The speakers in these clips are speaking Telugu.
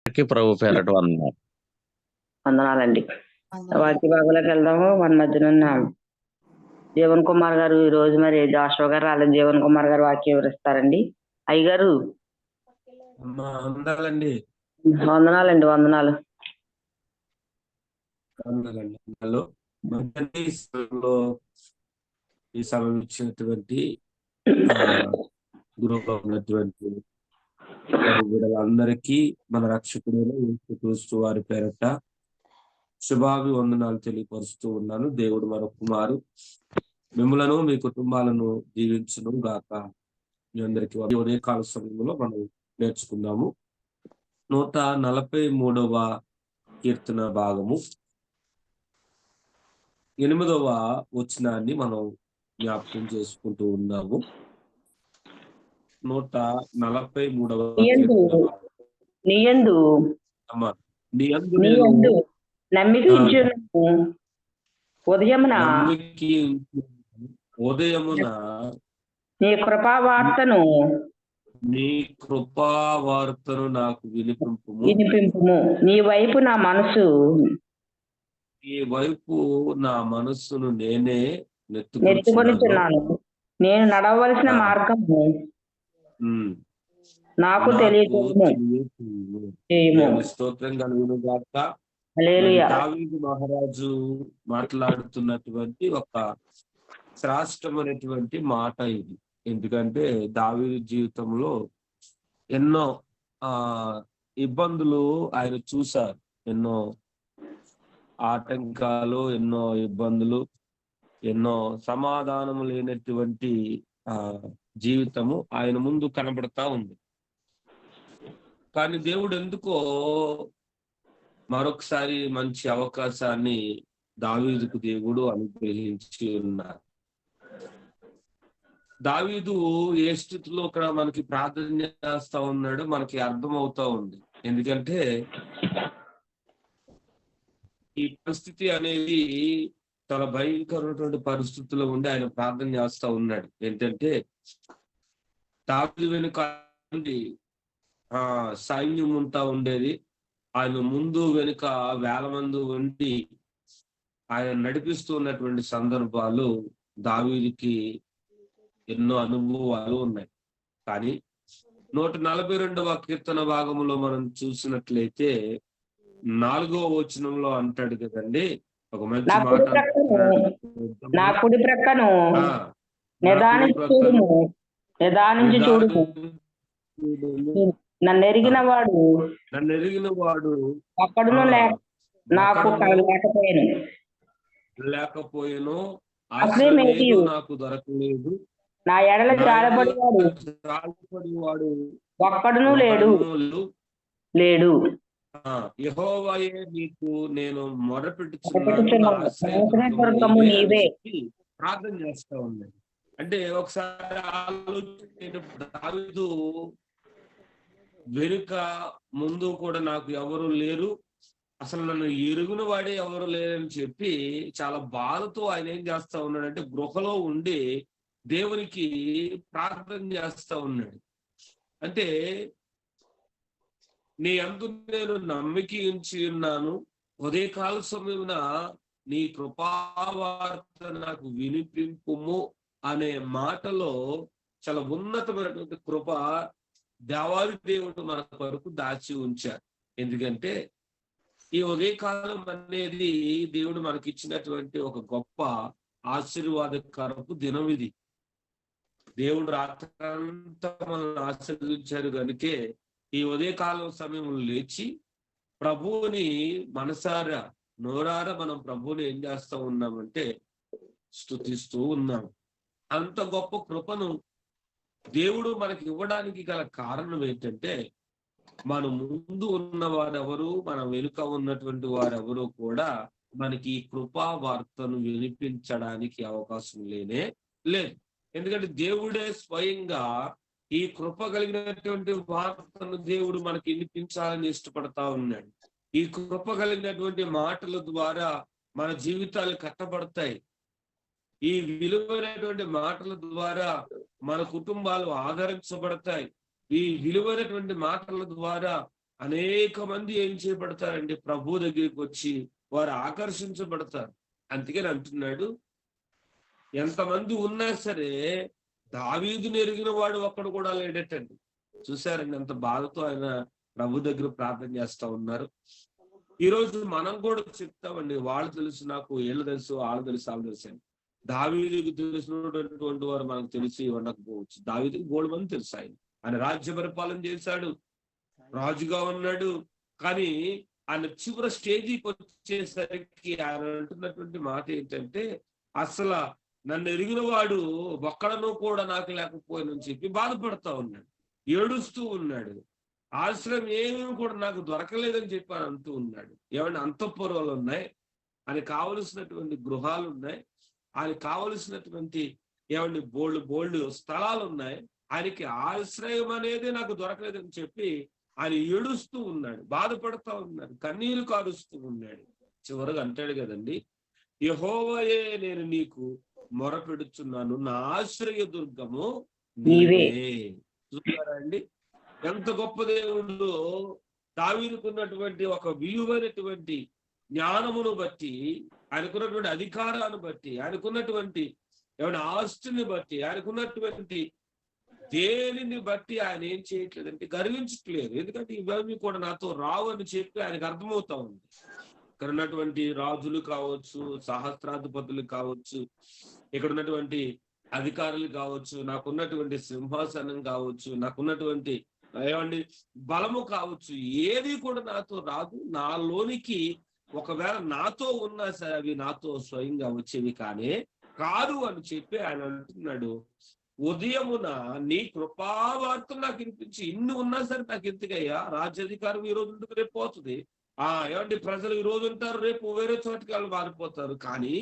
ప్రభు పేరట వందనాలు. వందనాలండి. వందనాలు. వాక్య భాగంలోకి వెళ్దాము. మన మధ్యన ఉన్న జీవన్ కుమార్ గారు ఈ రోజు మరి జాషువా గారు రాలేదు. జీవన్ కుమార్ గారు వాక్యం వివరిస్తారండి. అయ్యగారు అమ్మా వందనాలండి. వందనాలండి. వందనాలు. వందనాలండి. హలో మంచి సమయంలో ఈ సమయం ఇచ్చినటువంటి గృహంలో ఉన్నటువంటి అందరికీ మన రక్షకుడైన యేసుక్రీస్తు వారి పేరట శుభాభివందనాలు తెలియపరుస్తూ ఉన్నాను. దేవుడు మన కుమారు మిమ్మలను మీ కుటుంబాలను దీవించును గాక. మీ అందరికీ ఉదయకాల సమయంలో మనం నేర్చుకుందాము. 143వ కీర్తన భాగము 8వ వచనాన్ని మనం జ్ఞాపకం చేసుకుంటూ ఉన్నాము. 143వ కీర్తన నీయందు అమ్మా నీయందు నమ్మిక ఉంచున్నాము. ఉదయమున నీ కృపావార్తను నాకు వినిపింపుము. నీ వైపు నా మనస్సును నేనే నెత్తుకొనిచున్నాను. నేను నడవలసిన మార్గము నాకు తెలియదు. స్తోత్రం కలుగును గాక. దావీదు మహారాజు మాట్లాడుతున్నటువంటి ఒక శ్రేష్టమైనటువంటి మాట ఇది. ఎందుకంటే దావీదు జీవితంలో ఎన్నో ఇబ్బందులు ఆయన చూశారు. ఎన్నో ఆటంకాలు, ఎన్నో ఇబ్బందులు, ఎన్నో సమాధానము లేనటువంటి జీవితము ఆయన ముందు కనబడతా ఉంది. కానీ దేవుడు ఎందుకో మరొకసారి మంచి అవకాశాన్ని దావీదుకు దేవుడు అనుగ్రహించి ఉన్నారు. దావీదు ఏ స్థితిలో ఇక్కడ మనకి ప్రార్థన చేస్తా ఉన్నాడో మనకి అర్థం అవుతా ఉంది. ఎందుకంటే ఈ పరిస్థితి అనేది చాలా భయంకరమైనటువంటి పరిస్థితుల్లో ఉండి ఆయన ప్రార్థన చేస్తా ఉన్నాడు. ఏంటంటే దావీదు వెనుక సైన్యం ఉంటా ఉండేది. ఆయన ముందు వెనుక వేల మంది ఉండి ఆయన నడిపిస్తూ ఉన్నటువంటి సందర్భాలు దావీదుకి ఎన్నో అనుభవాలు ఉన్నాయి. కానీ 142వ కీర్తన భాగంలో మనం చూసినట్లయితే 4వ వచనంలో అంటాడు కదండి, ఒక మంచి మాట, నా కుడి ప్రక్కను నిదానించి చూడు, నన్ను ఎరిగిన వాడు ఒక్కడును నాకు లేకపోయాను, నాకు దొరకలేదు, నా ఎడల జాలపడివాడు ఒక్కడును లేడు. యెహోవాయే నీకు నేను మొరపెట్టుచున్నాను, నీవే ప్రార్థన చేస్తా ఉన్నాను. అంటే ఒకసారి ఆలోచించేటప్పుడు దావీదు వెనుక ముందు కూడా నాకు ఎవరు లేరు, అసలు నన్ను ఎరుగున వాడే ఎవరు లేరని చెప్పి చాలా బాధతో ఆయన ఏం చేస్తా ఉన్నాడంటే గృహలో ఉండి దేవునికి ప్రార్థన చేస్తా ఉన్నాడు. అంటే నీ అందు నేను నమ్మిక ఉంచి ఉన్నాను, ఉదయకాల సమయమున నీ కృపావార్త నాకు వినిపింపుము అనే మాటలో చాలా ఉన్నతమైనటువంటి కృప దేవాది దేవుడు మన కొరకు దాచి ఉంచారు. ఎందుకంటే ఈ ఉదయకాలం అనేది దేవుడు మనకిచ్చినటువంటి ఒక గొప్ప ఆశీర్వాదకరపు దినం ఇది. దేవుడు రాత్రంతా మనల్ని ఆశీర్వదించారు కనుకే ఈ ఉదయకాలం సమయంలో లేచి ప్రభువుని మనసారా నోరారా మనం ప్రభువుని ఏం చేస్తూ ఉన్నామంటే స్తుతిస్తూ ఉన్నాం. అంత గొప్ప కృపను దేవుడు మనకి ఇవ్వడానికి గల కారణం ఏంటంటే మన ముందు ఉన్న వారెవరు, మన వెనుక ఉన్నటువంటి వారెవరు కూడా మనకి ఈ కృపా వార్తను వినిపించడానికి అవకాశం లేదు. ఎందుకంటే దేవుడే స్వయంగా ఈ కృప కలిగినటువంటి వార్తను దేవుడు మనకి వినిపించాలని ఇష్టపడతా ఉన్నాడు. ఈ కృప కలిగినటువంటి మాటల ద్వారా మన జీవితాలు కట్టబడతాయి. ఈ విలువైనటువంటి మాటల ద్వారా మన కుటుంబాలు ఆదరించబడతాయి. ఈ విలువైనటువంటి మాటల ద్వారా అనేక మంది ఏం చేయబడతారండి, ప్రభు దగ్గరికి వచ్చి వారు ఆకర్షించబడతారు. అందుకని అంటున్నాడు, ఎంతమంది ఉన్నా సరే దావీదుని ఎరిగిన వాడు ఒక్కడు కూడా లేడటండి. చూసారండి ఎంత బాధతో ఆయన ప్రభు దగ్గర ప్రార్థన చేస్తా ఉన్నారు. ఈ రోజు మనం కూడా చెప్తామండి, వాళ్ళు తెలుసు నాకు, వీళ్ళు తెలుసు, వాళ్ళు తెలుసు, వాళ్ళు తెలుసు అని. దావీదుకు తెలిసినటువంటి వారు మనకు తెలిసి ఉండకపోవచ్చు. దావీదుకు బోల్డు మంది తెలుసు. ఆయన రాజ్య పరిపాలన చేశాడు, రాజుగా ఉన్నాడు. కానీ ఆయన చివరి స్టేజీకి వచ్చేసరికి ఆయన అంటున్నటువంటి మాట ఏంటంటే, అసలు నన్ను ఎరిగిన వాడు ఒక్కడను కూడా నాకు లేకపోయినని చెప్పి బాధపడతా ఉన్నాడు, ఏడుస్తూ ఉన్నాడు. ఆశ్రయం ఏమీ కూడా నాకు దొరకలేదని చెప్పి అని అంటూ ఉన్నాడు. ఏమంటే అంతఃపురాలు ఉన్నాయి, ఆయనకు కావలసినటువంటి గృహాలు ఉన్నాయి, ఆయనకు కావలసినటువంటి ఏమండి బోల్డ్ స్థలాలు ఉన్నాయి. ఆయనకి ఆశ్రయం అనేది నాకు దొరకలేదని చెప్పి ఆయన ఏడుస్తూ ఉన్నాడు, బాధపడతా ఉన్నాడు, కన్నీరు కారుస్తూ ఉన్నాడు. చివరగా అంటాడు కదండి, యెహోవాయే నేను నీకు మొరపెడుచున్నాను, నా ఆశ్రయ దుర్గము నీవే. చూస్తారా అండి ఎంత గొప్ప దేవుడు. దావీదుకున్నటువంటి ఒక విలువైనటువంటి జ్ఞానమును బట్టి, ఆయనకున్నటువంటి అధికారాన్ని బట్టి, ఆయనకున్నటువంటి ఏమైనా ఆస్తిని బట్టి, ఆయనకున్నటువంటి దేనిని బట్టి ఆయన ఏం చేయట్లేదంటే గర్వించట్లేదు. ఎందుకంటే ఇవన్నీ కూడా నాతో రావు అని చెప్పి ఆయనకు అర్థమవుతా ఉంది. ఇక్కడ ఉన్నటువంటి రాజులు కావచ్చు, సహస్రాధిపతులు కావచ్చు, ఇక్కడ ఉన్నటువంటి అధికారులు కావచ్చు, నాకున్నటువంటి సింహాసనం కావచ్చు, నాకున్నటువంటి ఏమండి బలము కావచ్చు, ఏది కూడా నాతో రాదు. నాలోనికి ఒకవేళ నాతో ఉన్నా సరే అవి నాతో స్వయంగా వచ్చేవి కానే కాదు అని చెప్పి ఆయన అంటున్నాడు, ఉదయమున నీ కృపావార్త నాకు వినిపించి, ఇన్ని ఉన్నా సరే నాకు ఎందుకయ్యా రాజ్యాధికారం ఈ రోజు ఉంటుంది, రేపు పోతుంది. ఏమంటే ప్రజలు ఈ రోజు ఉంటారు, రేపు వేరే చోటికి వాళ్ళు మారిపోతారు. కానీ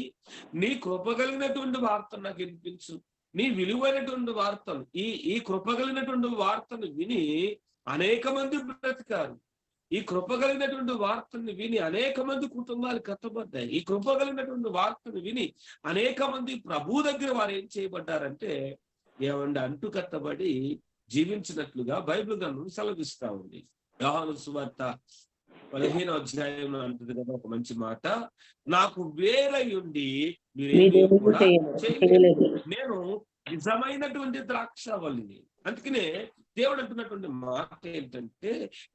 నీ కృప కలిగినటువంటి వార్త నాకు వినిపించు, నీ విలువైనటువంటి వార్తలు, ఈ కృప కలిగినటువంటి వార్తను విని అనేక మంది బ్రతికారు. ఈ కృప కలిగినటువంటి వార్తను విని అనేక మంది కుటుంబాలు కట్టబడ్డాయి. ఈ కృప కలిగినటువంటి వార్తను విని అనేక మంది ప్రభు దగ్గర వారు ఏం చేయబడ్డారంటే ఏమంటే అంటు కట్టబడి జీవించినట్లుగా బైబిల్ గ్రంథం సెలవిస్తా ఉంది. యోహాను సువార్త 15వ అధ్యాయంలో అంటుంది కదా ఒక మంచి మాట, నాకు వేరై ఉండి మీరేమీ కూడా చేయలేదు, నేను నిజమైనటువంటి ద్రాక్షావల్లిని. అందుకనే దేవుడు అంటున్నటువంటి మాట ఏంటంటే,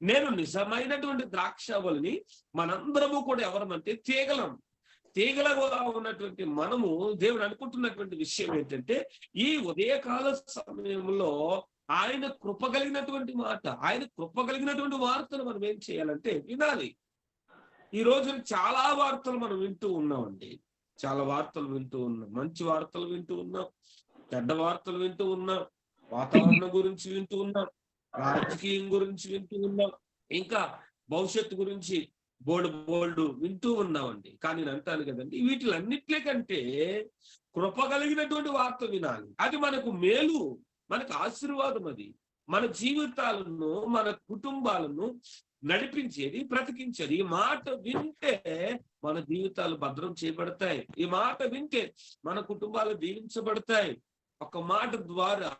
నేను నిజమైనటువంటి ద్రాక్షావల్లిని, మనందరము కూడా ఎవరమంటే తీగలగా ఉన్నటువంటి మనము దేవుడు అనుకుంటున్నటువంటి విషయం ఏంటంటే, ఈ ఉదయకాల సమయంలో ఆయన కృప కలిగినటువంటి మాట, ఆయన కృప కలిగినటువంటి వార్తలు మనం ఏం చేయాలంటే వినాలి. ఈ రోజు చాలా వార్తలు మనం వింటూ ఉన్నామండి, చాలా వార్తలు వింటూ ఉన్నాం. మంచి వార్తలు వింటూ ఉన్నాం, చెడ్డ వార్తలు వింటూ ఉన్నాం, వాతావరణం గురించి వింటూ ఉన్నాం, రాజకీయం గురించి వింటూ ఉన్నాం, ఇంకా భవిష్యత్తు గురించి బోల్డ్ వింటూ ఉన్నామండి. కానీ నేను అంటాను కదండి, వీటిలన్నిట్లే కంటే కృప కలిగినటువంటి వార్త వినాలి. అది మనకు మేలు, మనకు ఆశీర్వాదం. అది మన జీవితాలను, మన కుటుంబాలను నడిపించేది, బ్రతికించేది. ఈ మాట వింటే మన జీవితాలు భద్రం చేయబడతాయి. ఈ మాట వింటే మన కుటుంబాలు దీవించబడతాయి. ఒక మాట ద్వారా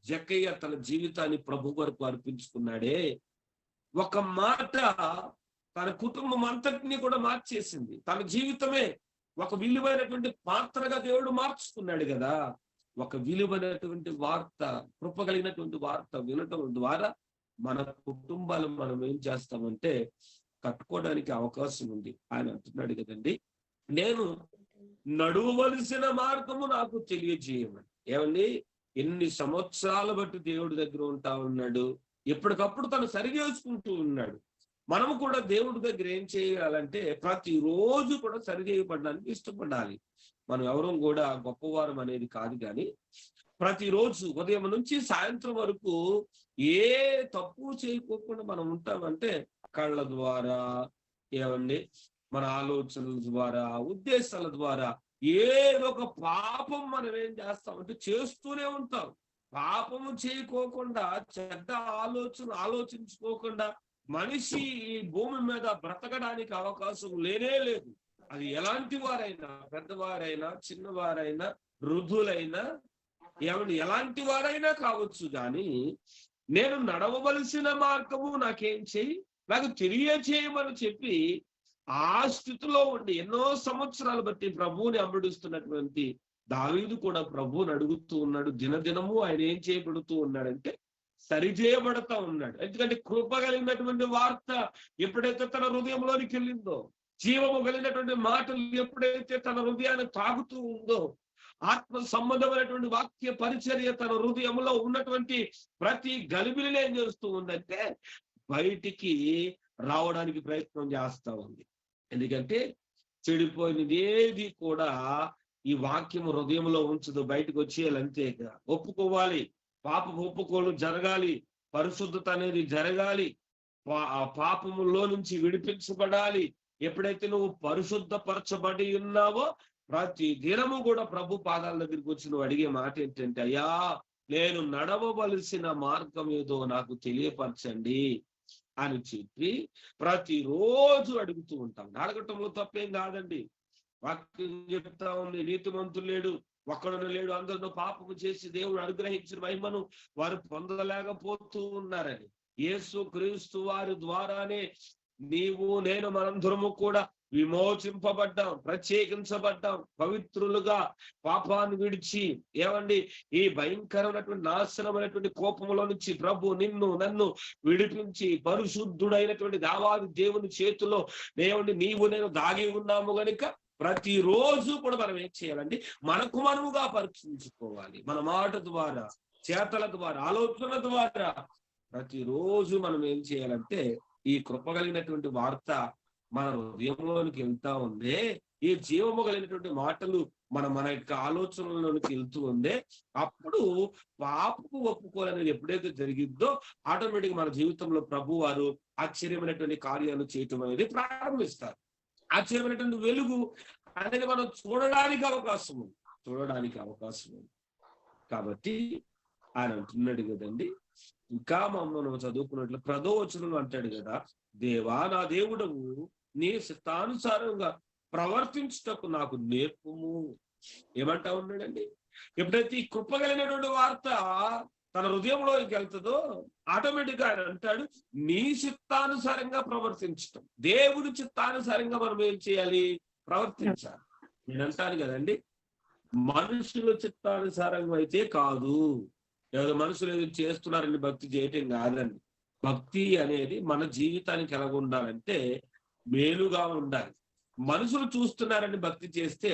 జక్కయ్య తన జీవితాన్ని ప్రభు వరకు అర్పించుకున్నాడే. ఒక మాట తన కుటుంబం అంతటిని కూడా మార్చేసింది. తన జీవితమే ఒక విలువైనటువంటి పాత్రగా దేవుడు మార్చుకున్నాడు కదా. ఒక విలువైనటువంటి వార్త, కృప కలిగినటువంటి వార్త వినటం ద్వారా మన కుటుంబాలు మనం ఏం చేస్తామంటే కట్టుకోవడానికి అవకాశం ఉంది. ఆయన అంటున్నాడు కదండి, నేను నడువవలసిన మార్గము నాకు తెలియజేయమని. ఏమండి, ఎన్ని సంవత్సరాల బట్టి దేవుడి దగ్గర ఉంటా ఉన్నాడు, ఎప్పటికప్పుడు తను సరి చేసుకుంటూ ఉన్నాడు. మనము కూడా దేవుడి దగ్గర ఏం చేయాలంటే ప్రతిరోజు కూడా సరి చేయబడడానికి ఇష్టపడాలి. మనం ఎవరూ కూడా గొప్పవారం అనేది కాదు, కానీ ప్రతిరోజు ఉదయం నుంచి సాయంత్రం వరకు ఏ తప్పు చేయకోకుండా మనం ఉంటామంటే కళ్ళ ద్వారా, ఏమండి మన ఆలోచనల ద్వారా, ఉద్దేశాల ద్వారా ఏదో ఒక పాపం మనం ఏం చేస్తామంటే చేస్తూనే ఉంటాం. పాపము చేయకోకుండా, చెడ్డ ఆలోచించుకోకుండా మనిషి ఈ భూమి మీద బ్రతకడానికి అవకాశం లేనే లేదు. అది ఎలాంటి వారైనా, పెద్దవారైనా, చిన్నవారైనా, వృద్ధులైనా, ఏమండి ఎలాంటి వారైనా కావచ్చు. కానీ నేను నడవవలసిన మార్గము నాకేం చేయి, నాకు తెలియచేయమని చెప్పి ఆ స్థితిలో ఉండి ఎన్నో సంవత్సరాలు బట్టి ప్రభువుని అంబడిస్తున్నటువంటి దావీదు కూడా ప్రభువుని అడుగుతూ ఉన్నాడు. దినదినము ఆయన ఏం చేయబడుతూ ఉన్నాడంటే సరిచేయబడతా ఉన్నాడు. ఎందుకంటే కృప కలిగినటువంటి వార్త ఎప్పుడైతే తన హృదయంలోనికి వెళ్ళిందో, జీవము కలిగినటువంటి మాటలు ఎప్పుడైతే తన హృదయాన్ని తాగుతూ ఉందో, ఆత్మ సంబంధమైనటువంటి వాక్య పరిచర్య తన హృదయంలో ఉన్నటువంటి ప్రతి గలిబిలిని ఏం చేస్తూ ఉందంటే బయటికి రావడానికి ప్రయత్నం చేస్తా ఉంది. ఎందుకంటే చెడిపోయినది ఏది కూడా ఈ వాక్యం హృదయంలో ఉంచదు, బయటకు వచ్చేయాలంతేగా. ఒప్పుకోవాలి, పాపపు ఒప్పుకోలు జరగాలి, పరిశుద్ధత అనేది జరగాలి, ఆ పాపములో నుంచి విడిపించబడాలి. ఎప్పుడైతే నువ్వు పరిశుద్ధపరచబడి ఉన్నావో ప్రతి దినము కూడా ప్రభు పాదాల దగ్గరికి వచ్చి నువ్వు అడిగే మాట ఏంటంటే, అయ్యా నేను నడవవలసిన మార్గం ఏదో నాకు తెలియపరచండి అని చెప్పి ప్రతిరోజు అడుగుతూ ఉంటాం. అడగటంలో తప్పేం కాదండి. వాక్యం చెప్తా ఉంది, నీతిమంతులు లేడు, ఒక్కడను లేడు, అందరూ పాపము చేసి దేవుడు అనుగ్రహించిన మహిమను వారు పొందలేకపోతూ ఉన్నారని. యేసు క్రీస్తు వారి ద్వారానే నీవు నేను మనందరము కూడా విమోచింపబడ్డాం, ప్రత్యేకించబడ్డాం, పవిత్రులుగా పాపాన్ని విడిచి ఏమండి ఈ భయంకరమైనటువంటి నాశనమైనటువంటి కోపములో నుంచి ప్రభు నిన్ను నన్ను విడిపించి పరిశుద్ధుడైనటువంటి దావాది దేవుని చేతిలో ఏమండి నీవు నేను దాగి ఉన్నాము గనుక ప్రతిరోజు కూడా మనం ఏం చేయాలండి, మనకు మనముగా పరీక్షించుకోవాలి. మన మాట ద్వారా, చేతల ద్వారా, ఆలోచన ద్వారా ప్రతిరోజు మనం ఏం చేయాలంటే ఈ కృప కలిగినటువంటి వార్త మన హృదయంలోనికి వెళ్తా ఉందే, ఈ జీవము కలిగినటువంటి మాటలు మన యొక్క ఆలోచనలోనికి వెళ్తూ ఉందే, అప్పుడు పాపపు ఒప్పుకోవాలనేది ఎప్పుడైతే జరిగిద్దో ఆటోమేటిక్ మన జీవితంలో ప్రభు వారు ఆశ్చర్యమైనటువంటి కార్యాలు చేయటం అనేది ప్రారంభిస్తారు. ఆశ్చర్యమైనటువంటి వెలుగు అనేది మనం చూడడానికి అవకాశం ఉంది. కాబట్టి ఆయన అంటున్నాడు కదండి, ఇంకా మనం చదువుకున్నట్లు 10వ వచనంలో అంటాడు కదా, దేవా నా దేవుడవు నీ చిత్తానుసారంగా ప్రవర్తించుటకు నాకు నేర్పుము. ఏమంటా ఉన్నాడండి? ఎప్పుడైతే ఈ కృప కలిగినటువంటి వార్త తన హృదయంలోకి వెళ్తుందో ఆటోమేటిక్ గా ఆయన అంటాడు, నీ చిత్తానుసారంగా ప్రవర్తించటం. దేవుడి చిత్తానుసారంగా మనం ఏం చేయాలి? ప్రవర్తించాలి. నేను అంటాను కదండి, మనుషుల చిత్తానుసారంగా అయితే కాదు. ఏదో మనుషులు ఏదో చేస్తున్నారని భక్తి చేయటం కాదండి. భక్తి అనేది మన జీవితానికి ఎలా ఉండాలంటే మేలుగా ఉండాలి. మనుషులు చూస్తున్నారని భక్తి చేస్తే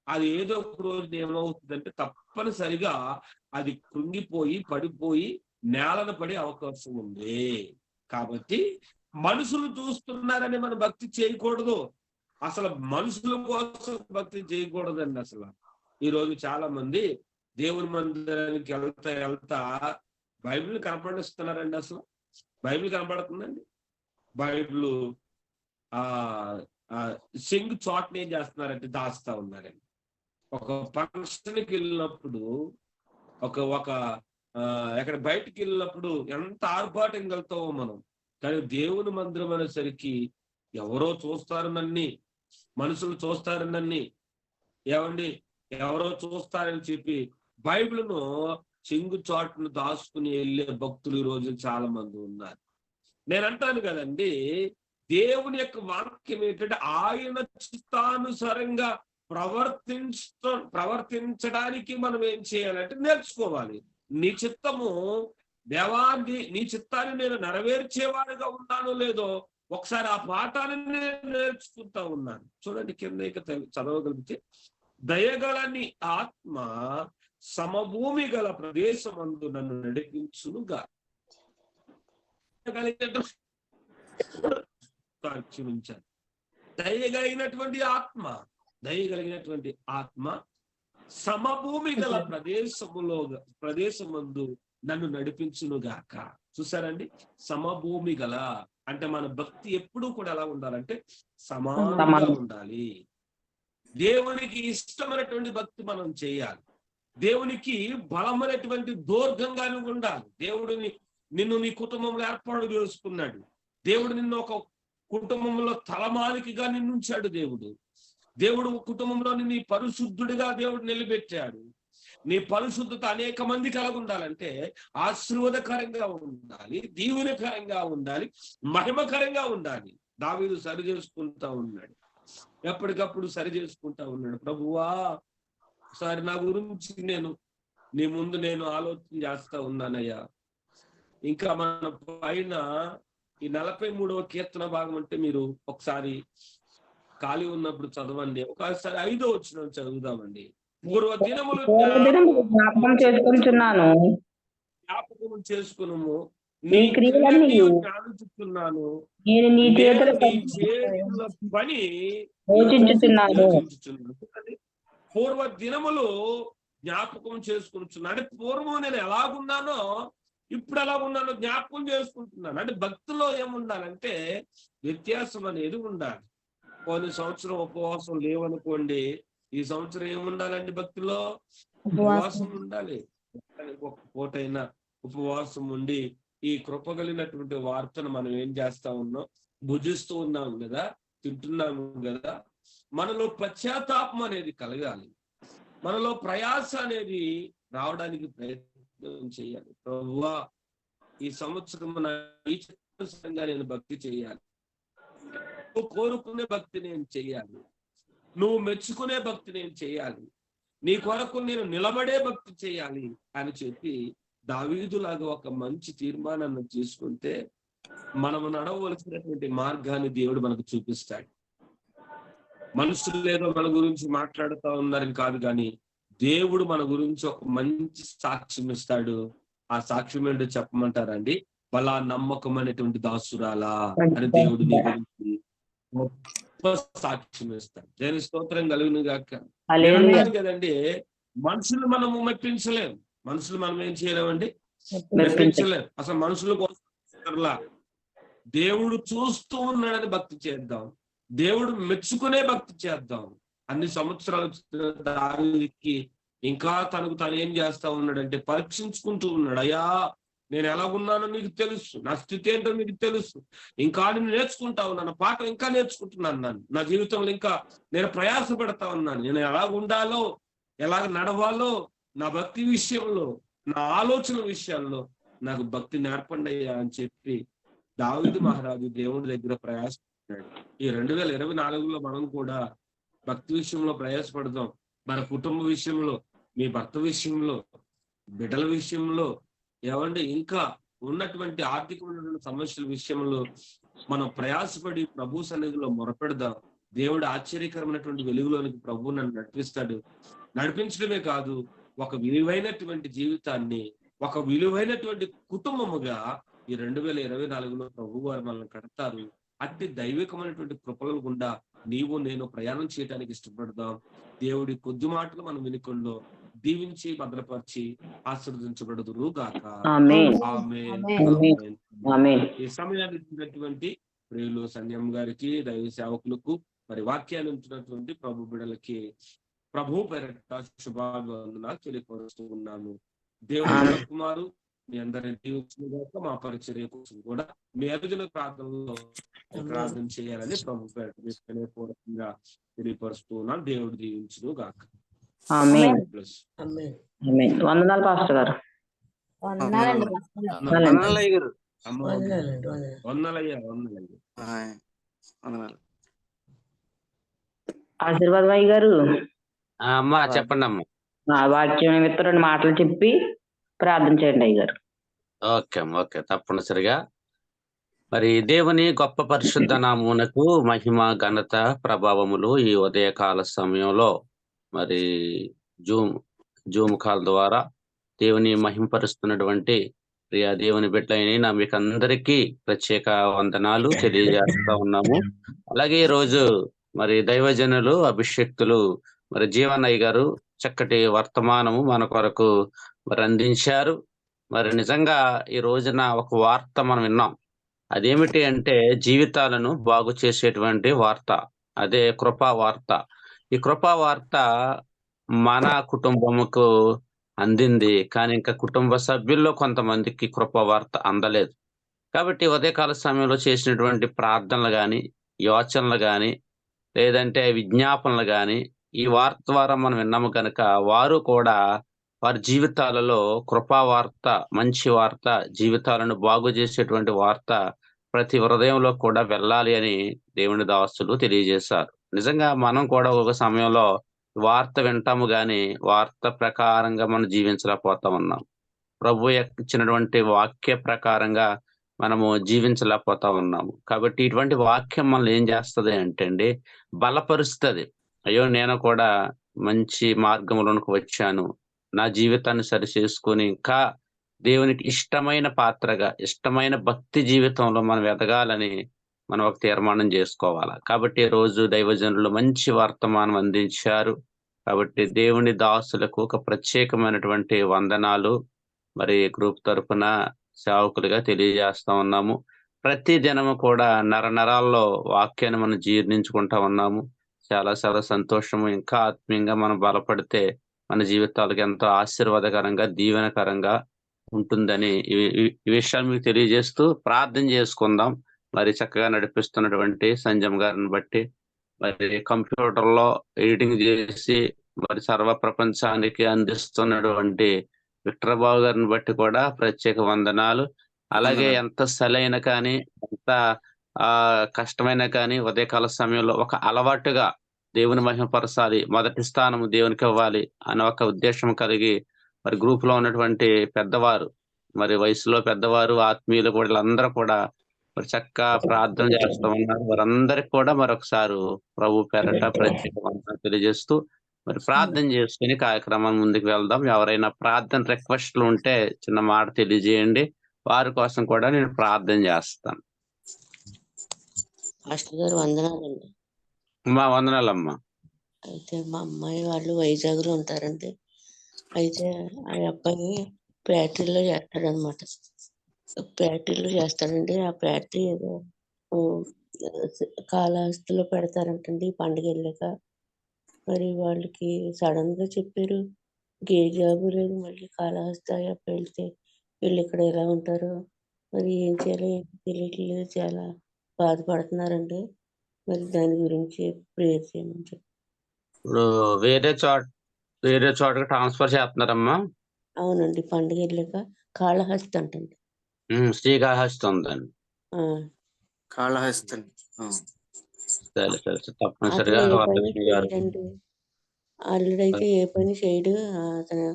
అది ఏదో ఒక రోజు ఏమవుతుందంటే తప్పనిసరిగా అది కృంగిపోయి పడిపోయి నేలన పడే అవకాశం ఉంది. కాబట్టి మనుషులు చూస్తున్నారని మనం భక్తి చేయకూడదు. అసలు మనుషుల కోసం భక్తి చేయకూడదండి. అసలు ఈ రోజు చాలా మంది దేవుని మందిరానికి వెళ్తా బైబిల్ కనపడిస్తున్నారండి. అసలు బైబిల్ కనపడుతుందండి. బైబిల్ సింగ్ చాట్ని ఏం చేస్తున్నారంటే దాస్తా ఉన్నారండి. ఒక ఫంక్షన్కి వెళ్ళినప్పుడు ఎక్కడ బయటికి వెళ్ళినప్పుడు ఎంత ఆర్భాటంగా వెళ్తామో మనం, కానీ దేవుని మందిరం అనేసరికి ఎవరో చూస్తారు నన్ని, మనుషులు చూస్తారు నన్ని, ఏమండి ఎవరో చూస్తారని చెప్పి బైబిల్ను చింగు చాటును దాచుకుని వెళ్ళే భక్తులు ఈ రోజు చాలా మంది ఉన్నారు. నేను అంటాను కదండి, దేవుని యొక్క వాక్యం ఏంటంటే ఆయన చిత్తానుసారంగా ప్రవర్తించడానికి మనం ఏం చేయాలంటే నేర్చుకోవాలి. నీ చిత్తము దేవాన్ని, నీ చిత్తాన్ని నేను నెరవేర్చేవాడిగా ఉన్నానో లేదో ఒకసారి ఆ పాఠాన్ని నేను నేర్చుకుంటా ఉన్నాను. చూడండి కింద ఇక చదవగలిగితే, దయగలని ఆత్మ సమభూమి గల ప్రదేశమందు నన్ను నడిపించునుగా. దయగలిగినటువంటి ఆత్మ సమభూమి గల ప్రదేశమందు నన్ను నడిపించునుగాక. చూసారండి, సమభూమి గల అంటే మన భక్తి ఎప్పుడూ కూడా ఎలా ఉండాలంటే సమానంగా ఉండాలి. దేవునికి ఇష్టమైనటువంటి భక్తి మనం చేయాలి. దేవునికి బలమైనటువంటి దూర్ఘంగానే ఉండాలి. దేవుడిని నిన్ను నీ కుటుంబంలో ఏర్పాటు చేసుకున్నాడు. దేవుడు నిన్ను ఒక కుటుంబంలో తలమాలికగా నిన్నుంచాడు. దేవుడు కుటుంబంలో నిన్ను పరిశుద్ధుడిగా దేవుడు నిలబెట్టాడు. నీ పరిశుద్ధత అనేక మంది కలిగి ఉండాలంటే ఆశీర్వాదకరంగా ఉండాలి, దీవెనకరంగా ఉండాలి, మహిమకరంగా ఉండాలి. దావీదు సరి చేసుకుంటా ఉన్నాడు, ఎప్పటికప్పుడు సరి చేసుకుంటా ఉన్నాడు. ప్రభువా, ఒకసారి నా గురించి నీ ముందు నేను ఆలోచన చేస్తా ఉన్నానయ్యా. ఇంకా మన పైన ఈ 43వ కీర్తన భాగం అంటే మీరు ఒకసారి ఖాళీ ఉన్నప్పుడు చదవండి. ఒకసారి 5వ వచనం చదువుదామండి. పూర్వ దినములు జ్ఞాపకం చేసుకుంటున్నాను, జ్ఞాపకం చేసుకును, నీ క్రియలన్నీ జ్ఞానిస్తున్నాను, నేను నీ చేతుల నీ చేతుల పని యోచించుతున్నాను. పూర్వ దినములు జ్ఞాపకం చేసుకుంటున్నాను. అంటే పూర్వం నేను ఎలాగున్నానో ఇప్పుడు ఎలా ఉన్నానో జ్ఞాపకం చేసుకుంటున్నాను. అంటే భక్తిలో ఏముండాలంటే వ్యత్యాసం అనేది ఉండాలి. కొన్ని సంవత్సరం ఉపవాసం లేవనుకోండి, ఈ సంవత్సరం ఏముండాలండి? భక్తిలో ఉపవాసం ఉండాలి. ఒక పూటైనా ఉపవాసం ఉండి ఈ కృప కలిగినటువంటి వార్తను మనం ఏం చేస్తా ఉన్నాం? భుజిస్తూ ఉన్నాము కదా, తింటున్నాము కదా. మనలో పశ్చాత్తాపం అనేది కలగాలి, మనలో ప్రయాస అనేది రావడానికి ప్రయత్నం చేయాలి. ప్రభువా, ఈ సంవత్సరం నేను భక్తి చేయాలి, నువ్వు కోరుకునే భక్తి నేను చేయాలి, నువ్వు మెచ్చుకునే భక్తి నేను చేయాలి, నీ కొరకు నేను నిలబడే భక్తి చేయాలి అని చెప్పి దావీదులాగా ఒక మంచి తీర్మానాన్ని తీసుకుంటే మనము నడవలసినటువంటి మార్గాన్ని దేవుడు మనకు చూపిస్తాడు. మనుషులు ఏదో మన గురించి మాట్లాడుతూ ఉన్నారని కాదు, కానీ దేవుడు మన గురించి ఒక మంచి సాక్ష్యం ఇస్తాడు. ఆ సాక్ష్యం ఏంటో చెప్పమంటారండి? బలా నమ్మకమైనటువంటి దాసురాలా అని దేవుడు నీ గురించి సాక్ష్యం ఇస్తాడు. దేని స్తోత్రం కలుగును గాక. కదండి, మనుషులు మనము మెప్పించలేం, మనుషులు మనం ఏం చేయలేమండి? మెప్పించలేం. అసలు మనుషుల కోసం దేవుడు చూస్తూ ఉన్నాడని భక్తి చేద్దాం, దేవుడు మెచ్చుకునే భక్తి చేద్దాం. అన్ని సంవత్సరాలు దావీదుకి ఇంకా తనకు తను ఏం చేస్తా ఉన్నాడంటే పరీక్షించుకుంటూ ఉన్నాడు. అయ్యా, నేను ఎలాగున్నానో నీకు తెలుసు, నా స్థితి ఏంటో నీకు తెలుసు, ఇంకా నేను నేర్చుకుంటా ఉన్నాను, పాఠం ఇంకా నేర్చుకుంటున్నాను, నా జీవితంలో ఇంకా నేను ప్రయాస పెడతా ఉన్నాను, నేను ఎలాగ ఉండాలో, ఎలాగ నడవాలో, నా భక్తి విషయంలో, నా ఆలోచన విషయాల్లో నాకు భక్తి నేర్పండి అయ్యా అని చెప్పి దావీదు మహారాజు దేవుడి దగ్గర ప్రయాసపడ్డాడు. ఈ 2024లో మనం కూడా భక్తి విషయంలో ప్రయాసపడదాం. మన కుటుంబ విషయంలో, మీ భర్త విషయంలో, బిడ్డల విషయంలో, ఏమంటే ఇంకా ఉన్నటువంటి ఆర్థికమైనటువంటి సమస్యల విషయంలో మనం ప్రయాసపడి ప్రభు సన్నిధిలో మొరపెడదాం. దేవుడు ఆశ్చర్యకరమైనటువంటి వెలుగులోనికి ప్రభు నన్ను నడిపిస్తాడు. నడిపించడమే కాదు, ఒక విలువైనటువంటి జీవితాన్ని, ఒక విలువైనటువంటి కుటుంబముగా ఈ 2024లో ప్రభు వారు మనల్ని కడతారు. అట్టి దైవికమైనటువంటి కృపల గుండా నీవు నేను ప్రయాణం చేయడానికి ఇష్టపడదాం. దేవుడి కొద్ది మాటలు మనం వినుకొండో దీవించి భద్రపరిచి ఆశీర్వదించబడుదురు గాక. ఈ సమయాన్ని ఇచ్చినటువంటి ప్రియులు సంజయం గారికి, దైవ సేవకులకు, మరి వాక్యాన్ని ఉంచినటువంటి ప్రభు బిడ్డలకి ప్రభు పేరట శుభాభివందనాలు తెలియపరుస్తూ ఉన్నాను. దేవుడు కుమారు మీ అందరిని దీవించుగాక. మా పరిచర్య కోసం కూడా మీ అభిజన ప్రార్థనలో ప్రార్థన చేయాలని ప్రభు పేరట పూర్వకంగా తెలియపరుస్తూ ఉన్నాను. దేవుడు దీవించును గాక. వందనాలు పాస్టర్ గారు. ఆశీర్వాద్ భాయ్ గారు, అమ్మా చెప్పండి అమ్మా. వాక్యం నిమిత్తం 2 మాటలు చెప్పి ప్రార్థన చేయండి అయ్య గారు. ఓకే అమ్మా, ఓకే, తప్పనిసరిగా. మరి దేవుని గొప్ప పరిశుద్ధ నామమునకు మహిమ, ఘనత, ప్రభావములు ఈ ఉదయకాల సమయంలో మరి జూమ్ కాల్ ద్వారా దేవుని మహింపరుస్తున్నటువంటి ప్రియ దేవుని బిడ్డలైన మీకు అందరికీ ప్రత్యేక వందనాలు తెలియజేస్తా ఉన్నాము. అలాగే ఈ రోజు మరి దైవజనులు, అభిషేక్తులు మరి జీవనయ్య గారు చక్కటి వర్తమానము మన కొరకు మరి అందించారు. మరి నిజంగా ఈ రోజున ఒక వార్త మనం విన్నాం. అదేమిటి అంటే జీవితాలను బాగు చేసేటువంటి వార్త, అదే కృపా వార్త. ఈ కృపా వార్త మన కుటుంబముకు అందింది, కానీ ఇంకా కుటుంబ సభ్యుల్లో కొంతమందికి కృపా వార్త అందలేదు. కాబట్టి ఉదయకాల సమయంలో చేసినటువంటి ప్రార్థనలు కానీ, యోచనలు కానీ, లేదంటే విజ్ఞాపనలు కానీ ఈ వార్త ద్వారా మనం విన్నాము కనుక వారు కూడా వారి జీవితాలలో కృపావార్త, మంచి వార్త, జీవితాలను బాగు చేసేటువంటి వార్త ప్రతి హృదయంలో కూడా వెళ్ళాలి అని దేవుని దాసులు తెలియజేశారు. నిజంగా మనం కూడా ఒక సమయంలో వార్త వింటాము గాని వార్త ప్రకారంగా మనం జీవించలేకపోతా ఉన్నాం. ప్రభు ఇచ్చినటువంటి వాక్య ప్రకారంగా మనము జీవించలేకపోతా ఉన్నాము. కాబట్టి ఇటువంటి వాక్యం మనల్ని ఏం చేస్తది అంటే అండి, బలపరుస్తది. అయ్యో! నేను కూడా మంచి మార్గంలోనికి వచ్చాను. నా జీవితాన్ని సరిచేసుకొని ఇంకా దేవునికి ఇష్టమైన పాత్రగా, ఇష్టమైన భక్తి జీవితంలో మనం ఎదగాలని మనం ఒక తీర్మానం చేసుకోవాల. కాబట్టి ఈ రోజు దైవజనులు మంచి వర్తమానం అందించారు. కాబట్టి దేవుని దాసులకు ఒక ప్రత్యేకమైనటువంటి వందనాలు మరి గ్రూప్ తరపున సేవకులుగా తెలియజేస్తా ఉన్నాము. ప్రతి దినము కూడా నరాల్లో వాక్యాన్ని మనం జీర్ణించుకుంటా ఉన్నాము. చాలా చాలా సంతోషము. ఇంకా ఆత్మీయంగా మనం బలపడితే మన జీవితాలకు ఎంతో ఆశీర్వాదకరంగా, దీవెనకరంగా ఉంటుందని ఈ విషయాలు మీకు తెలియజేస్తూ ప్రార్థన చేసుకుందాం. మరి చక్కగా నడిపిస్తున్నటువంటి సంజయ్ గారిని బట్టి, మరి కంప్యూటర్‌లో ఎడిటింగ్ చేసి మరి సర్వ ప్రపంచానికి అందిస్తున్నటువంటి విక్టర్ బాబు గారిని బట్టి కూడా ప్రత్యేక వందనాలు. అలాగే ఎంత సలైన కానీ, ఎంత కష్టమైన కానీ ఉదయకాల సమయంలో ఒక అలవాటుగా దేవుని మహిమపరచాలి, మొదటి స్థానం దేవునికి ఇవ్వాలి అనే ఒక ఉద్దేశం కలిగి మరి గ్రూప్ లో ఉన్నటువంటి పెద్దవారు, మరి వయసులో పెద్దవారు, ఆత్మీయులు కూడా వీళ్ళందరూ కూడా మరి చక్కగా ప్రార్థన చేస్తూ ఉన్నారు. వారందరికి కూడా మరొకసారి ప్రభు పేరట ప్రత్యేక వందనాలు తెలియజేస్తూ మరి ప్రార్థన చేసుకుని కార్యక్రమం ముందుకు వెళ్దాం. ఎవరైనా ప్రార్థన రిక్వెస్ట్లు ఉంటే చిన్న మాట తెలియజేయండి. వారి కోసం కూడా నేను ప్రార్థన చేస్తాను. మాస్టర్ గారు వందనాలండి. మా వందనాలమ్మా. అయితే మా అమ్మాయి వాళ్ళు వైజాగ్లో ఉంటారండి. అయితే ఆ అబ్బాయి ఫ్యాక్టరీలో చేస్తాడనమాట. ఫ్యాక్టరీలో చేస్తాడండి. ఆ ఫ్యాక్టరీ ఏదో కాళహస్తిలో పెడతారంటండి పండుగ వెళ్ళాక. మరి వాళ్ళకి సడన్ గా చెప్పారు ఏ జాబు లేదు, మళ్ళీ కాళహస్తి వెళ్తే వీళ్ళు ఇక్కడ ఎలా ఉంటారో మరి ఏం చేయాలో తెలియట్లేదు, చాలా బాధపడుతున్నారండి. మరి దాని గురించి ప్రేయర్ చేయమని చెప్పి. ఇప్పుడు వేరే చోటకి ట్రాన్స్ఫర్ చేస్తున్నారమ్మా? అవునండి, పండుగ వెళ్ళాక కాళహస్తి అంటండి. శ్రీకాళహస్తి ఉందండి. కాళహస్తి. సరే తప్పనిసరిగా ఆల్రెడీ అయితే ఏ పని చేయడు, అతను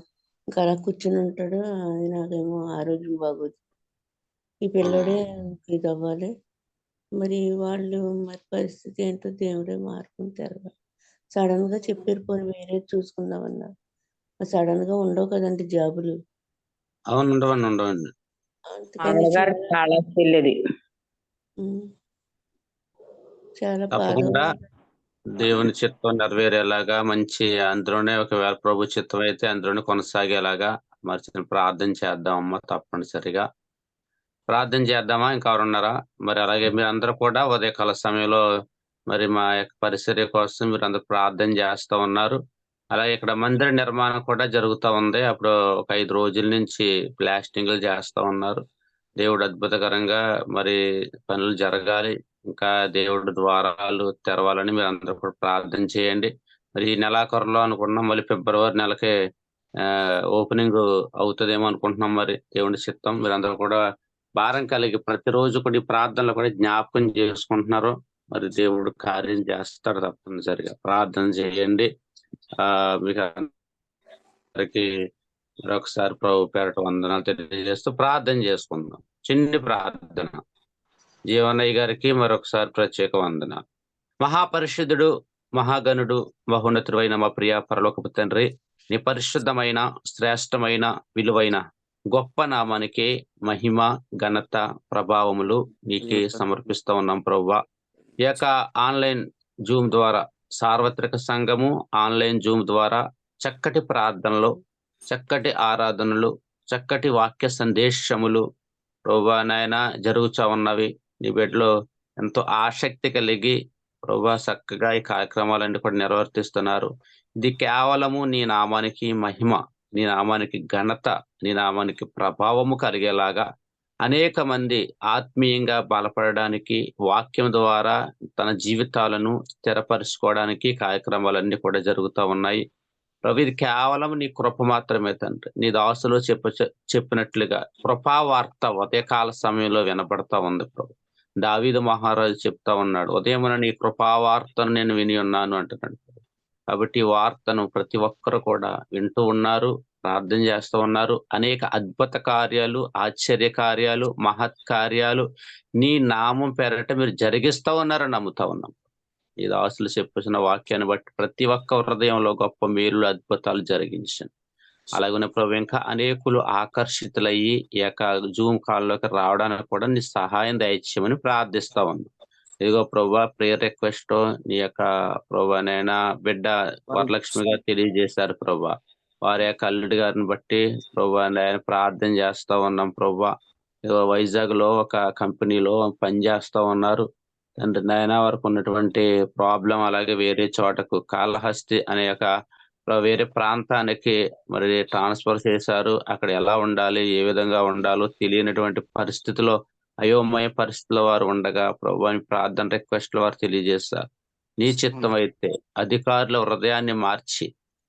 ఇంకా అలా కూర్చుని ఉంటాడు. నాకేమో ఆరోగ్యం బాగోదు. ఈ పిల్లడే ఇది అవ్వాలి. మరి వాళ్ళు మరి పరిస్థితి ఏంటో దేవుడే మార్పుని సడన్ గా చెప్పారు, పోనీ వేరే చూసుకుందామన్నారు. సడన్ గా ఉండవు కదండి జాబులు. అవును, ఉండవండి. అందుకని చాలా తప్పకుండా దేవుని చిత్తం నెరవేరేలాగా మంచి అందులోనే ఒకవేళ ప్రభు చిత్తం అయితే అందులోనే కొనసాగేలాగా మరి ప్రార్థన చేద్దాం అమ్మా. తప్పనిసరిగా ప్రార్థన చేద్దామా? ఇంకెవరున్నారా? మరి అలాగే మీరు అందరూ కూడా ఉదయకాల సమయంలో మరి మా యొక్క పరిచర్య కోసం మీరు అందరూ ప్రార్థన చేస్తూ ఉన్నారు. అలాగే ఇక్కడ మందిర నిర్మాణం కూడా జరుగుతూ ఉంది. అప్పుడు ఒక 5 రోజుల నుంచి ప్లాస్టింగ్లు చేస్తూ ఉన్నారు. దేవుడు అద్భుతకరంగా మరి పనులు జరగాలి, ఇంకా దేవుడు ద్వారాలు తెరవాలని మీరు అందరూ కూడా ప్రార్థన చేయండి. మరి ఈ నెలాఖరులో అనుకుంటున్నాం, మళ్ళీ ఫిబ్రవరి నెలకే ఓపెనింగ్ అవుతుందేమో అనుకుంటున్నాం. మరి దేవుడి చిత్తం. మీరందరూ కూడా భారం కలిగి ప్రతిరోజు కూడా ఈ ప్రార్థనలు కూడా జ్ఞాపకం చేసుకుంటున్నారు. మరి దేవుడు కార్యం చేస్తాడు తప్పనిసరిగా. ప్రార్థన చేయండి. మీకు అందరికి మరొకసారి ప్రభు పేరట వందనాలు తెలియజేస్తూ ప్రార్థన చేసుకుందాం. చిన్ని ప్రార్థన. జీవనయ్య గారికి మరొకసారి ప్రత్యేక వందనాలు. మహాపరిశుద్ధుడు, మహాగణుడు, మహోన్నతుడైన మా ప్రియ పరలోకపు తండ్రి, నీ పరిశుద్ధమైన, శ్రేష్టమైన, విలువైన గొప్ప నామానికి మహిమ, ఘనత, ప్రభావములు నీకే సమర్పిస్తూ ఉన్నాం ప్రభువా. ఈ యొక్క ఆన్లైన్ జూమ్ ద్వారా సార్వత్రిక సంఘము ఆన్లైన్ జూమ్ ద్వారా చక్కటి ప్రార్థనలు, చక్కటి ఆరాధనలు, చక్కటి వాక్య సందేశములు ప్రభువా నాయన జరుగుతూ ఉన్నవి. నీ బిడ్డలో ఎంతో ఆసక్తి కలిగి ప్రభువా చక్కగా ఈ కార్యక్రమాలన్నీ కూడా నిర్వర్తిస్తున్నారు. ఇది కేవలము నీ నామానికి మహిమ, నీ నామానికి ఘనత, నీ నామానికి ప్రభావము కలిగేలాగా అనేక మంది ఆత్మీయంగా బలపడడానికి, వాక్యం ద్వారా తన జీవితాలను స్థిరపరుచుకోవడానికి కార్యక్రమాలన్నీ కూడా జరుగుతూ ఉన్నాయి. ప్రభు ఇది కేవలం నీ కృప మాత్రమే తండ్రి. నీ దాసులు చెప్పినట్లుగా కృపా వార్త ఉదయకాల సమయంలో వినపడతా ఉంది ప్రభు. దావీదు మహారాజు చెప్తా ఉన్నాడు, ఉదయమున నీ కృపా వార్తను నేను విని ఉన్నాను అంటున్నాడు. కాబట్టి ఈ వార్తను ప్రతి ఒక్కరు కూడా వింటూ ఉన్నారు, ప్రార్థన చేస్తూ ఉన్నారు. అనేక అద్భుత కార్యాలు, ఆశ్చర్య కార్యాలు, మహత్ కార్యాలు నీ నామం పేరట మీరు జరిగిస్తూ ఉన్నారని నమ్ముతా ఉన్నాం. ఈ దాసులు చెప్పిన వాక్యాన్ని బట్టి ప్రతి ఒక్క హృదయంలో గొప్ప మేలులు, అద్భుతాలు జరిగించండి. అలాగనే ప్రభు ఇంకా అనేకులు ఆకర్షితులయ్యి ఈ యొక్క జూమ్ కాల్లోకి రావడానికి కూడా నీ సహాయం దయచేయమని ప్రార్థిస్తా ఉన్నాం. ఇదిగో ప్రభు, ప్రేయర్ రిక్వెస్ట్ నీ యొక్క ప్రభానైనా బిడ్డ వరలక్ష్మి గారు తెలియజేశారు ప్రభు. వారి యొక్క అల్లుడి గారిని బట్టి ప్రభు ఆయన ప్రార్థన చేస్తా ఉన్నాం ప్రభు. వైజాగ్ లో ఒక కంపెనీలో పనిచేస్తా ఉన్నారు తండ్రి నాయన. వారికి ఉన్నటువంటి ప్రాబ్లం అలాగే వేరే చోటకు కాళహస్తి అనే ఒక వేరే ప్రాంతానికి మరి ట్రాన్స్ఫర్ చేశారు. అక్కడ ఎలా ఉండాలి, ఏ విధంగా ఉండాలో తెలియనటువంటి పరిస్థితిలో, అయోమయ పరిస్థితిలో వారు ఉండగా ప్రభు ప్రార్థన రిక్వెస్ట్ వారు తెలియజేస్తారు. నీ చిత్తం అయితే అధికారుల హృదయాన్ని మార్చి,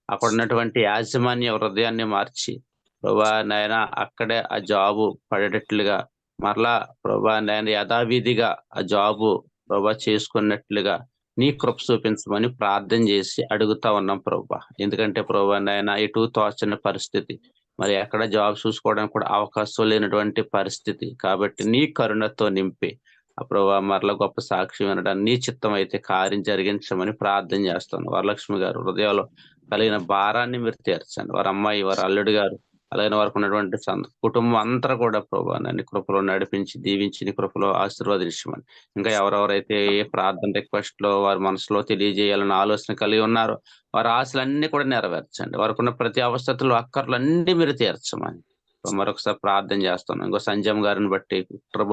అక్కడ ఉన్నటువంటి యాజమాన్య హృదయాన్ని మార్చి ప్రభా నాయన అక్కడే ఆ జాబు పడేటట్లుగా, మరలా ప్రభా నాయన యథావిధిగా ఆ జాబు ప్రభా చేసుకున్నట్లుగా నీ కృప చూపించమని ప్రార్థన చేసి అడుగుతా ఉన్నాం ప్రభా. ఎందుకంటే ప్రభా నాయన ఇటు తోచని పరిస్థితి, మరి ఎక్కడ జాబ్ చూసుకోవడానికి కూడా అవకాశం లేనటువంటి పరిస్థితి. కాబట్టి నీ కరుణతో నింపి ఆ ప్రభా మరలా గొప్ప సాక్షి వినడానికి నీ చిత్తం అయితే కార్యం జరిగించమని ప్రార్థన చేస్తాను. వరలక్ష్మి గారు హృదయంలో కలిగిన భారాన్ని మీరు తీర్చండి. వారి అమ్మాయి, వారి అల్లుడు గారు, అలాగే వారికి ఉన్నటువంటి కుటుంబం అంతా కూడా ప్రభా నీ కృపలో నడిపించి దీవించి నీ కృపలో ఆశీర్వదించమని, ఇంకా ఎవరెవరైతే ఏ ప్రార్థన రిక్వెస్ట్ లో వారి మనసులో తెలియజేయాలని ఆలోచన కలిగి ఉన్నారో వారి ఆశలన్నీ కూడా నెరవేర్చండి. వారికి ఉన్న ప్రతి అవస్థలు, అక్కర్లు అన్ని మీరు తీర్చమని మరొకసారి ప్రార్థన చేస్తున్నాం. ఇంకో సంజయ్ గారిని బట్టి,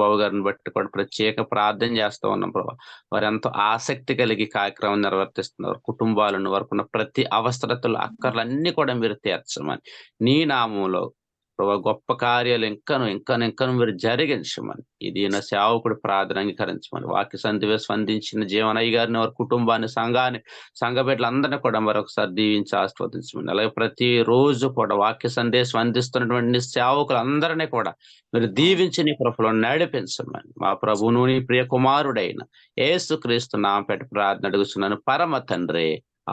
బాబు గారిని బట్టి కూడా ప్రత్యేక ప్రార్థన చేస్తూ ఉన్నాం ప్రభా. వారు ఎంతో ఆసక్తి కలిగి కార్యక్రమం నిర్వర్తిస్తున్నారు. కుటుంబాలను, వారికి ఉన్న ప్రతి అవసరతలు, అక్కర్లు అన్ని కూడా మీరు తీర్చమని, నీ నామంలో ప్రభా గొప్ప కార్యాలు ఇంకను మీరు జరిగించమని, ఇది నా సేవకుడు ప్రార్థన అంగీకరించమని, వాక్య సంధివే స్పందించిన జీవనయ్య గారిని, వారి కుటుంబాన్ని, సంఘ బిడ్డలందరినీ కూడా మరొకసారి దీవించి ఆస్వాదించమని, అలాగే ప్రతి రోజు కూడా వాక్య సందేశం అందిస్తున్నటువంటి సేవకులందరినీ కూడా మీరు దీవించి నీ కృపలో నడిపించమని, మా ప్రభువును నీ ప్రియ కుమారుడైన యేసుక్రీస్తు నామముపేట ప్రార్థన అడుగుతున్నాను పరమ తండ్రి.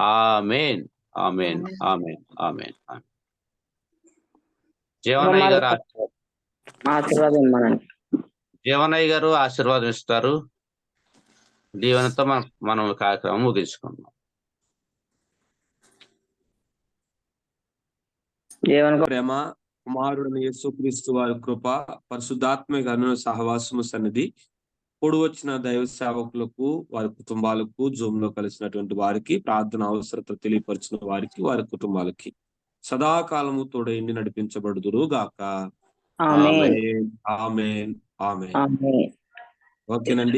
ఆమేన్, ఆమేన్, ఆమేన్, ఆమేన్. జీవనయ్య గారు ఆశీర్వాదం ఇవ్వమనండి. జీవనయ్య గారు ఆశీర్వాదం ఇస్తారు. దీవెనతో మనం కార్యక్రమం ముగించుకుందాం. ప్రేమ, కుమారుడైన యేసుక్రీస్తు వారి కృప, పరిశుద్ధాత్మ గారి సహవాసము సన్నిధి కూడి వచ్చిన దైవ సేవకులకు, వారి కుటుంబాలకు, జూమ్ లో కలిసినటువంటి వారికి, ప్రార్థన అవసరత తెలియపరిచిన వారికి, వారి కుటుంబాలకి సదాకాలము తోడైండి నడిపించబడుదురు గాక. ఆమేన్, ఆమేన్, ఆమేన్. ఓకేనండి.